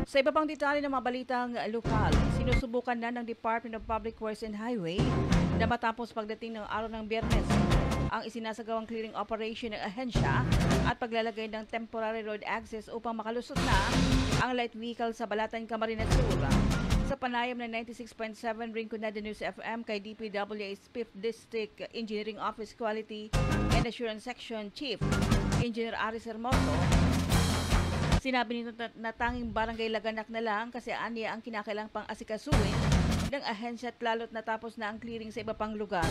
Sa iba pang detalye ng mga balitang lokal, sinusubukan na ng Department of Public Works and Highway na matapos pagdating ng araw ng Biyernes ang isinasagawang clearing operation ng ahensya at paglalagay ng temporary road access upang makalusot na ang light vehicle sa Balatan, Camarines Sur. Sa panayam ng 96.7 Rinconada News FM kay DPWA's 5th District Engineering Office Quality and Assurance Section Chief Engineer Aris Hermoso, sinabi nito na tanging barangay Laganak na lang kasi aniya ang kinakailang pang asikasuhin ng ahensya at lalo't natapos na ang clearing sa iba pang lugar.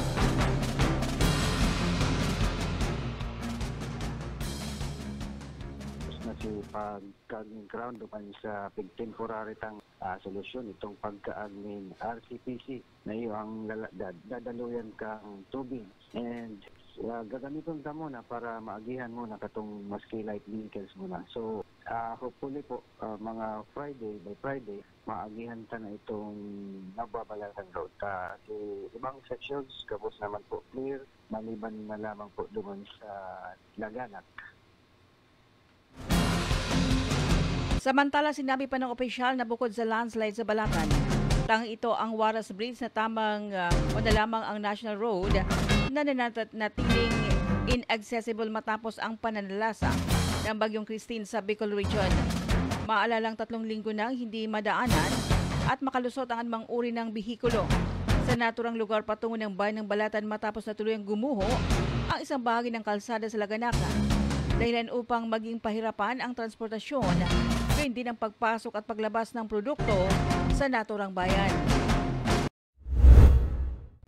Na si pag-ground duman sa temporary tang solusyon itong pagka-admin RCPC na yung dadaluyan kang tubig and gagamitin ka muna para maagihan muna katong maski light vehicles muna. So hopefully po mga by Friday maagihan ta na itong nababalatan road. Sa ibang sections kapos naman po clear maliban na lamang po duman sa Laganak. Samantala, sinabi pa ng opisyal na bukod sa landslide sa Balatan, ito ang Waras Bridge na tamang o na lamang ang National Road na nanatiling inaccessible matapos ang pananalasa ng Bagyong Christine sa Bicol Region. Maalalang 3 linggo nang hindi madaanan at makalusot ang anumang uri ng bihikulo sa naturang lugar patungo ng bayan ng Balatan matapos na tuluyang gumuho ang isang bahagi ng kalsada sa Laganaka. Dahilan upang maging pahirapan ang transportasyon, gayon din ang pagpasok at paglabas ng produkto sa naturang bayan.